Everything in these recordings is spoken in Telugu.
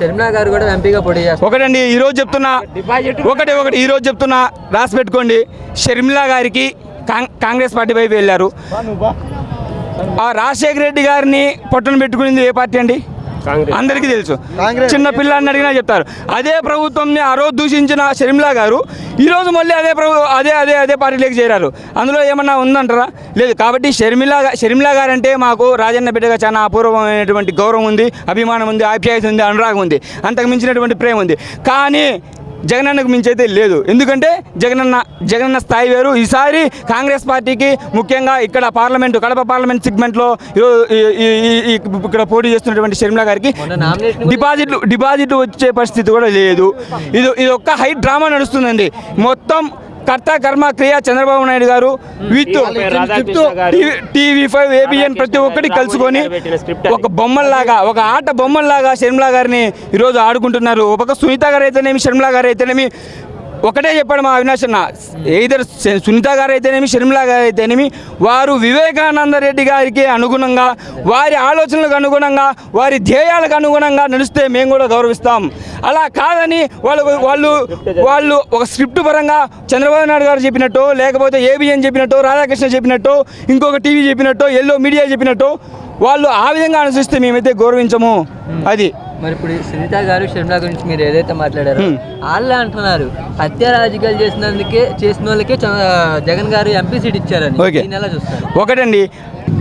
షర్మిలా గారు కూడా ఎంపీగా పోటీ చేస్తారు. ఒకటండి ఈరోజు చెప్తున్నా, ఒకటి ఈరోజు చెప్తున్నా, రాసి పెట్టుకోండి. షర్మిలా గారికి కాంగ్రెస్ పార్టీ వైపు వెళ్ళారు. ఆ రాజశేఖర రెడ్డి గారిని పొట్టను పెట్టుకునేది ఏ పార్టీ అండి? అందరికీ తెలుసు. చిన్న పిల్లాన్ని అడిగినా చెప్తారు. అదే ప్రభుత్వంని ఆ రోజు దూషించిన షర్మిలా గారు ఈరోజు మళ్ళీ అదే పార్టీలోకి చేరారు. అందులో ఏమన్నా ఉందంటారా? లేదు. కాబట్టి షర్మిలా గారు అంటే మాకు రాజన్న బిడ్డగా చాలా అపూర్వమైనటువంటి గౌరవం ఉంది, అభిమానం ఉంది, ఆప్యాయత ఉంది, అనురాగం ఉంది, అంతకు మించినటువంటి ప్రేమ ఉంది. కానీ జగనన్నకు మించి అయితే లేదు. ఎందుకంటే జగనన్న స్థాయి వేరు. ఈసారి కాంగ్రెస్ పార్టీకి ముఖ్యంగా ఇక్కడ కడప పార్లమెంట్ సెగ్మెంట్లో ఇక్కడ పోటీ చేస్తున్నటువంటి షర్మిలా గారికి డిపాజిట్లు వచ్చే పరిస్థితి కూడా లేదు. ఇది ఒక్క హై డ్రామా నడుస్తుందండి. మొత్తం కర్త కర్మ క్రియ చంద్రబాబు నాయుడు గారు విత్ TV5 ABN ప్రతి ఒక్కటి కలుసుకొని ఒక బొమ్మల్లాగా, ఒక ఆట బొమ్మల్లాగా షర్మిలా గారిని ఈరోజు ఆడుకుంటున్నారు. ఒక పక్క సునీత గారు అయితేనేమి, షర్మిలా గారు అయితేనేమి ఒకటే చెప్పాడు మా అవినాష్ అన్న, ఏదర్ సునీత గారు అయితేనేమి, షర్మిలా గారు అయితేనేమి, వారు వివేకానంద రెడ్డి గారికి అనుగుణంగా, వారి ఆలోచనలకు అనుగుణంగా, వారి ధ్యేయాలకు అనుగుణంగా నడిస్తే మేము కూడా గౌరవిస్తాం. అలా కాదని వాళ్ళు ఒక స్క్రిప్ట్ పరంగా చంద్రబాబు నాయుడు గారు చెప్పినట్టు, లేకపోతే ABN చెప్పినట్టు, రాధాకృష్ణ చెప్పినట్టు, ఇంకొక టీవీ చెప్పినట్టు, ఎల్లో మీడియా చెప్పినట్టు వాళ్ళు ఆ విధంగా అనుసరిస్తే మేమైతే గౌరవించము. అది మరి ఇప్పుడు సునీత గారు షర్మిలా గురించి మీరు ఏదైతే మాట్లాడారో వాళ్ళే అంటున్నారు హత్య రాజకీయాలు చేసిన వాళ్ళకే జగన్ గారు ఎంపీ సీట్ ఇచ్చారని. నెల చూస్తారు. ఒకటండి,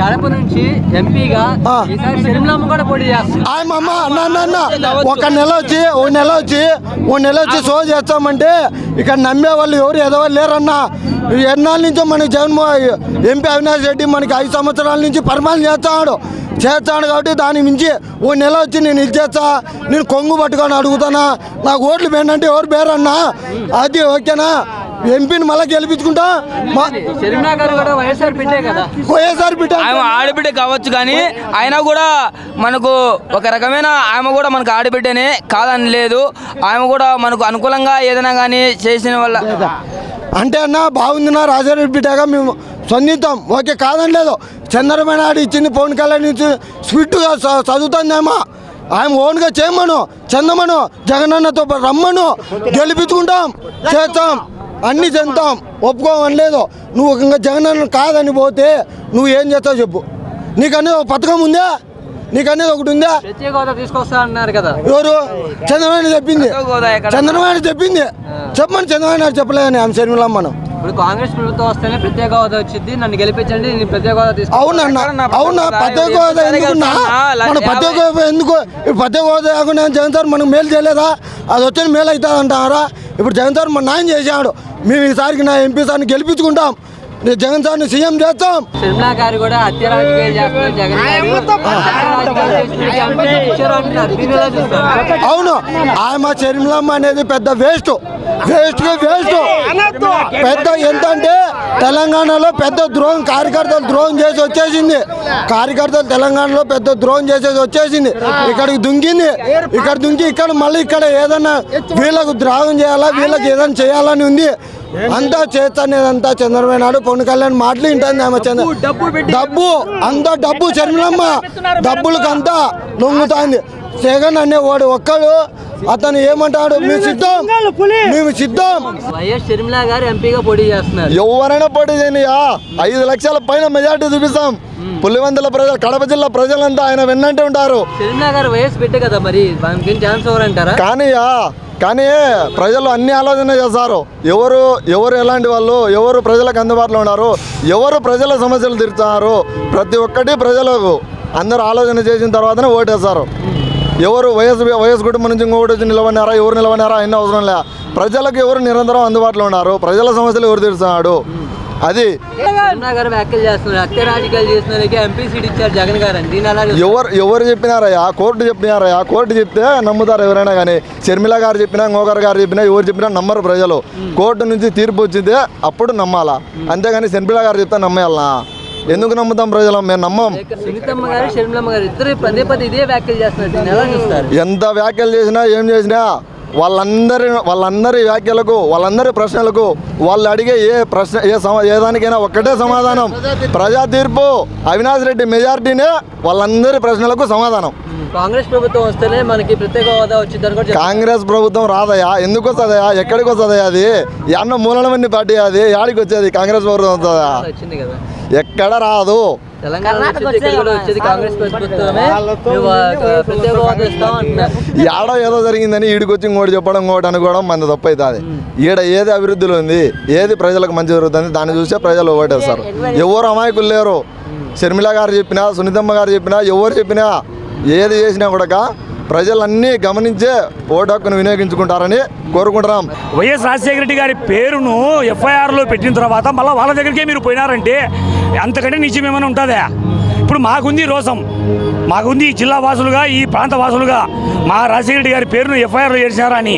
కడప నుంచి ఎంపీగా షర్మిలమ్మ కూడా పోటీ చేస్తారు. ఒక నెల వచ్చి షో చేస్తామంటే ఇక్కడ నమ్మే వాళ్ళు ఎవరు ఎదవాలి లేరన్నా. ఎన్నాళ్ళ నుంచో మనకి ఎంపీ అవినాష్ రెడ్డి మనకి 5 సంవత్సరాల నుంచి పరిపాలన చేస్తాడు కాబట్టి దాని మించి ఓ నెల వచ్చి నేను ఇచ్చేస్తా, నేను కొంగు పట్టుకొని అడుగుతానా, నాకు ఓట్లు వేయండి ఎవరు పేరన్నా, అది ఓకేనా? ఎంపీని మళ్ళీ గెలిపించుకుంటా. వైఎస్ఆర్ బిడ్డ ఆడబిడ్డ కావచ్చు, కానీ ఆయన కూడా మనకు ఒక రకమైన ఆమె కూడా మనకు ఆడబిడ్డనే కాదని లేదు. ఆమె కూడా మనకు అనుకూలంగా ఏదైనా కానీ చేసిన వల్ల అంటే అన్న బాగుందినా రాజారెడ్డి బిడ్డగా మేము స్పందిస్తాం, ఓకే కాదని లేదు. చంద్రబాబు నాయుడు ఇచ్చింది, పవన్ కళ్యాణ్ ఇచ్చింది, స్వీట్గా చదువుతుందేమో ఆయన ఓన్గా చేయమను, చందమను, జగనన్నతో రమ్మను, గెలిపించుకుంటాం, చేస్తాం, అన్నీ చెందుతాం, ఒప్పుకోమని లేదు. నువ్వు ఇంకా జగనన్న కాదని పోతే నువ్వు ఏం చేస్తావు చెప్పు? నీకనేది ఒక పథకం ఉందా? నీకనేది ఒకటి ఉందా? ఎవరు? చంద్రబాబు చెప్పింది. చెప్పమని చంద్రబాబు నాయుడు చెప్పలేదని ఆమె షర్మిలమ్మను. ఇప్పుడు కాంగ్రెస్ ప్రభుత్వం వస్తేనే ప్రత్యేక హోదా వచ్చింది, నన్ను గెలిపించండి, నేను ప్రత్యేక హోదా తీసుకుంటా. అవునా? ప్రత్యేక హోదా ఎందుకున్నా? మన ప్రత్యేక హోదా ఎందుకు? ప్రత్యేక హోదా కాకుండా జగన్ సార్ మనకు మేలు చేయలేదా? అది వచ్చిన మేలు అవుతుంది అంటారా? ఇప్పుడు జగన్ సార్ మన న్యాయం చేశాడు. మేము ఈసారికి నా ఎంపీ సార్ని గెలిపించుకుంటాం, జగన్ సార్ని సీఎం చేస్తాం. షర్మిలా గారు కూడా హత్య రాజకీయాలు చేస్తున్నారు. జగన్ అవును, ఆమె షర్మిలమ్మ అనేది పెద్ద వేస్ట్ పెద్ద ఎంత అంటే తెలంగాణలో పెద్ద ద్రోహం, కార్యకర్తలు ద్రోహం చేసి వచ్చేసింది. తెలంగాణలో పెద్ద ద్రోహం చేసేసి వచ్చేసింది. ఇక్కడికి దుంకింది, ఇక్కడ మళ్ళీ ఇక్కడ ఏదన్నా వీళ్ళకు ద్రోహం చేయాలా, వీళ్ళకి ఏదైనా చేయాలని ఉంది. అంతా చేస్తానేదంతా చంద్రబాబు నాయుడు, పవన్ కళ్యాణ్ మాటలు వింటుంది ఆమె. డబ్బు షర్మిలమ్మ డబ్బులకంతా లొంగుతుంది. జగన్ అనేవాడు ఒక్కడు, అతను ఏమంటాడు, మేము సిద్ధం. వైఎస్ షర్మిలా గారు ఎంపీగా పోటీ చేస్తున్నారు. ఎవరైనా పోటీ చేయనియా, 5 లక్షల పైన మెజార్టీ చూపిస్తాం. పులివెందుల ప్రజలు, కడప జిల్లా ప్రజలంతా ఆయన వెన్నంటే ఉంటారు. షర్మిలా గారు వయసు పెట్టే కదా, మరి ఛాన్స్ ఎవరంటారా? కానీ ప్రజలు అన్ని ఆలోచన చేస్తారు. ఎవరు ఎలాంటి వాళ్ళు, ఎవరు ప్రజలకు అందుబాటులో ఉన్నారు, ఎవరు ప్రజల సమస్యలు తీరుతున్నారు, ప్రతి ఒక్కటి ప్రజలకు అందరూ ఆలోచన చేసిన తర్వాతనే ఓటేస్తారు. ఎవరు వయసు కుటుంబం నుంచి ఇంకొకటి వచ్చి నిలబడినారా, ఎవరు నిలబడినారా అన్నీ అవసరం లే. ప్రజలకు ఎవరు నిరంతరం అందుబాటులో ఉన్నారు, ప్రజల సమస్యలు ఎవరు తీరుస్తున్నాడు, అది వ్యాఖ్యలు చేస్తున్నారు. హత్య రాజకీయాలు చేసిన ఎంపీ సీట్ ఇచ్చారు జగన్ గారు. ఎవరు చెప్పినారయ్యా? కోర్టు చెప్తే నమ్ముతారు ఎవరైనా. కానీ షర్మిల గారు చెప్పినా, ఇంకొకరు గారు చెప్పినా, ఎవరు చెప్పినా నమ్మరు ప్రజలు. కోర్టు నుంచి తీర్పు వచ్చిందే అప్పుడు నమ్మాలా, అంతేగాని షర్మిల గారు చెప్తే నమ్మేయాలనా? ఎందుకు నమ్ముతాం ప్రజలు? మేము నమ్మం. సునీతమ్మ గారు, షర్మిలమ్మ గారు ఇద్దరు పదే ఇదే వ్యాఖ్యలు చేస్తున్నారు. ఎంత వ్యాఖ్యలు చేసినా ఏం చేసినా వాళ్ళందరి వ్యాఖ్యలకు వాళ్ళందరి ప్రశ్నలకు వాళ్ళు అడిగే ఏ దానికైనా ఒక్కటే సమాధానం, ప్రజా తీర్పు, అవినాష్ రెడ్డి మెజారిటీనే వాళ్ళందరి ప్రశ్నలకు సమాధానం. కాంగ్రెస్ ప్రభుత్వం వస్తేనే మనకి ప్రత్యేక హోదా వచ్చిందని కూడా కాంగ్రెస్ ప్రభుత్వం రాదయా, ఎందుకు వస్తుందయా, ఎక్కడికి వస్తుందయా, అది అన్న మూలమంది పార్టీ, అది యాడికి వచ్చేది కాంగ్రెస్ ప్రభుత్వం వస్తుందా, వచ్చింది కదా, ఎక్కడ రాదు. తెలంగాణ వచ్చేది కాంగ్రెస్ ప్రభుత్వమే ప్రత్యేక హోదా ఇస్తాం అంటున్నారు. ఏడో ఏదో జరిగిందని ఈడికొచ్చి ఇంకోటి చెప్పడం ఇంకోటి అనుకోవడం మన తప్పు అవుతుంది. ఈడ ఏది అభివృద్ధిలో ఉంది, ఏది ప్రజలకు మంచి జరుగుతుంది దాన్ని చూసే ప్రజలు ఓటేస్తారు. ఎవరు అమాయకులు లేరు. షర్మిల గారు చెప్పినా, సునీతమ్మ గారు చెప్పినా, ఎవరు చెప్పినా, ఏది చేసినా కూడా ప్రజలన్నీ గమనించే ఓటు హక్కును వినియోగించుకుంటారని కోరుకుంటున్నాం. వైఎస్ రాజశేఖర రెడ్డి గారి పేరును ఎఫ్ఐఆర్లో పెట్టిన తర్వాత మళ్ళీ వాళ్ళ దగ్గరికే మీరు పోయినారంటే అంతకంటే నిజం ఏమైనా ఉంటుందా? ఇప్పుడు మాకుంది రోసం, మాకుంది ఈ జిల్లా వాసులుగా, ఈ ప్రాంత వాసులుగా మా రాజశేఖర రెడ్డి గారి పేరును ఎఫ్ఐఆర్లో చేశారా అని.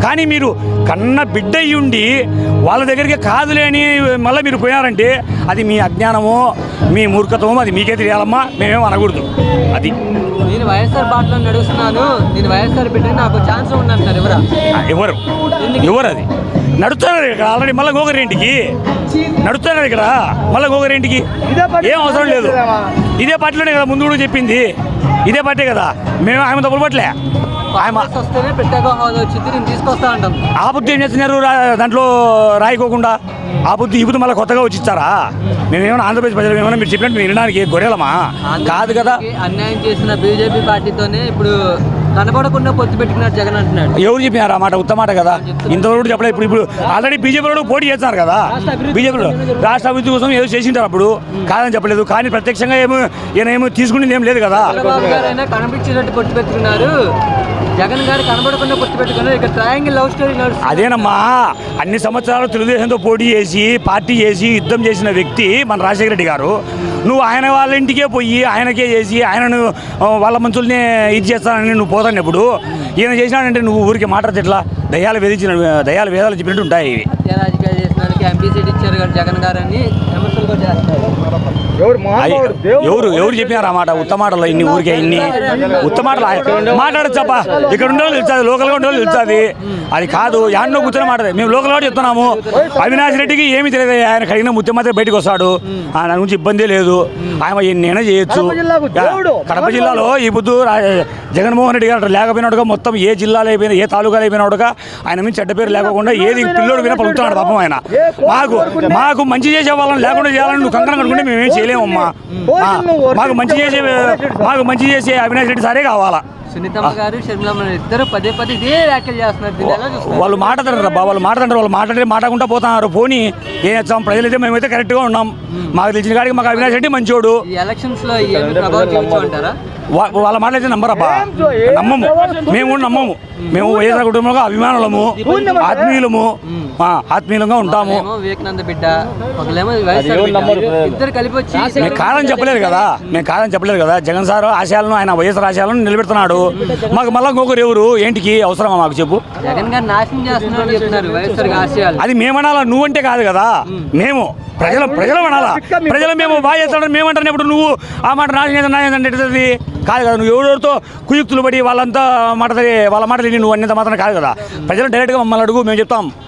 కానీ మీరు కన్న బిడ్డ ఉండి వాళ్ళ దగ్గరికి కాదులే అని మళ్ళీ మీరు పోయినారంటే అది మీ అజ్ఞానమో మీ మూర్ఖతమో అది మీకే తెలియాలమ్మా, మేమేమో అనకూడదు. అది నేను వైఎస్ఆర్ బాటలో నడుస్తున్నాను, నేను వైఎస్ఆర్ బిడ్డ, నాకు ఛాన్స్ ఉందంటారు. ఎవరు అది నడుస్తున్నారు ఇక్కడ ఆల్రెడీ, మళ్ళీ గోగరేంటికి నడుస్తున్నారు ఇక్కడ, మళ్ళీ గోగరేంటికి ఏం అవసరం లేదు. ఇదే పార్టీలోనే కదా ముందు కూడా చెప్పింది, ఇదే పార్టీ కదా, మేము ఆమె తప్పులు పట్టలే. వస్తేనే ప్రత్యేక హోదా వచ్చింది, నేను తీసుకొస్తా అంటాం. ఆ బుద్ధి ఏం చేస్తున్నారు దాంట్లో రాయికోకుండా, ఆ బుద్ధి ఈ బుద్ధి మళ్ళీ కొత్తగా వచ్చి ఇచ్చారా? మేమేమైనా ఆంధ్రప్రదేశ్ ప్రజలు ఏమైనా మీరు చెప్పినట్టు మీరు వినడానికి గొర్రెలమా? కాదు కదా. అన్యాయం చేసిన బీజేపీ పార్టీతోనే ఇప్పుడు కనపడకుండా పొత్తు పెట్టుకున్నారు జగన్ అంటున్నాడు. ఎవరు చెప్పినారు ఆ మాట? ఉత్తమాట కదా, ఇంతవరకు చెప్పలేదు. ఇప్పుడు ఆల్రెడీ బీజేపీలో పోటీ చేస్తున్నారు కదా, బీజేపీలో రాష్ట్ర అభివృద్ధి కోసం ఏదో చేసింటారు అప్పుడు, కాదని చెప్పలేదు. కానీ ప్రత్యక్షంగా ఏమో తీసుకునేది ఏం లేదు కదా. చంద్రబాబు గారు అయినా కనిపించేటట్టు పొత్తు పెట్టుకున్నారు, జగన్ గారు కనబడకుండా పొత్తు పెట్టుకున్నారు. ఇక్కడ ట్రయాంగిల్ లవ్ స్టోరీ నడుస్తుంది. అదేనమ్మా, అన్ని సంవత్సరాలు తెలుగుదేశంతో పోటీ చేసి పార్టీ చేసి యుద్ధం చేసిన వ్యక్తి మన రాజశేఖర రెడ్డి గారు. నువ్వు ఆయన వాళ్ళ ఇంటికే పోయి ఆయనకే చేసి ఆయనను వాళ్ళ మనుషుల్ని ఇది చేస్తానని నువ్వు పోతానప్పుడు ఈయన చేసినాడంటే నువ్వు ఊరికి మాట్లాడితే ఎట్లా? దయ్యాలు వేదాలు చెప్పినట్టు ఉంటాయి ఇవి. రాజకీయాలు చేసినందుకు ఎంపీ సీట్ ఇచ్చారు కదా జగన్ గారు అని విమర్శలు కూడా చేస్తున్నారు. ఎవరు చెప్పినారు ఆ మాట? ఉత్తమాటలో ఇన్ని ఊరికే ఇన్ని ఉత్తమాటలు మాట్లాడచ్చప్పా. ఇక్కడ ఉండే వాళ్ళు తెలుస్తుంది, లోకల్గా ఉండే వాళ్ళు తెలుస్తుంది. అది కాదు యాన్నో కూర్చొని మాట్లాడదు. మేము లోకల్ కూడా చెప్తున్నాము. అవినాష్ రెడ్డికి ఏమి తెలియదు, ఆయన కడిగిన ముత్యమాత్రం బయటకు వస్తాడు, ఆయన గురించి ఇబ్బంది లేదు, ఆయన ఎన్నైనా చేయొచ్చు. కడప జిల్లాలో ఈ బుద్ధు జగన్మోహన్ రెడ్డి గారు లేకపోయినట్టుగా మొత్తం ఏ జిల్లాలో అయిపోయినా ఏ తాలూకాలో అయిపోయినట్టుగా ఆయన మీద చెడ్డ పేరు లేకుండా ఏది పిల్లోడు విన పలుకుతున్నాడు పాపం ఆయన. మాకు మంచి చేసే వాళ్ళని లేకుండా చేయాలని నువ్వు కంకణం కనుకుంటే మేమేం చేయలేమమ్మా. మాకు మంచి చేసే అవినాష్ రెడ్డి సారే కావాలా. సునీతమ్మ గారు షర్మిలమ్మ ఇద్దరు పదే ఇదే వ్యాఖ్యలు చేస్తున్నారు. వాళ్ళు మాట్లాడతారు అబ్బా, వాళ్ళు మాట్లాడకుండా పోతున్నారు. పోనీ ఏం చేస్తాం, ప్రజలైతే మేమైతే కరెక్ట్గా ఉన్నాం. మాకు తెలిసిన కాడికి మాకు అవినాష్ రెడ్డి మంచోడు. ఎలక్షన్స్ లో ఏమి ప్రభావం చూపించమంటారా? వాళ్ళ మాటలైతే నమ్మరబ్బా, నమ్మము. మేము కూడా నమ్మము. మేము వైఎస్ఆర్ కుటుంబంలో అభిమానులము, ఆత్మీయులంగా ఉంటాము. వివేకానంద బిడ్డ, ఇద్దరు కలిపి వచ్చి మేము కాదని చెప్పలేదు కదా. జగన్ సార్ ఆశయాలను, ఆయన వైఎస్ఆర్ ఆశయాలను నిలబెడుతున్నాడు. మాకు మళ్ళీ ఇంకొకరు ఎవరు ఏంటికి అవసరమా మాకు చెప్పు? జగన్ గారు నాశనం చేస్తున్నారని చెప్తున్నారు వైఎస్ఆర్ ఆశయాలు. అది మేమనాలా, నువ్వంటే కాదు కదా. మేము ప్రజలు అనాలా. ప్రజలు మేము బాగా చేస్తాడని మేమంటాను. ఇప్పుడు నువ్వు ఆ మాట నాశనం కాదు కదా. నువ్వు ఎవరితో కుయుక్తులు పడి వాళ్ళంతా వాళ్ళ మాట నువ్వు అన్నంత మాత్రం కాదు కదా. ప్రజలు డైరెక్ట్గా మమ్మల్ని అడుగు, మేము చెప్తాం.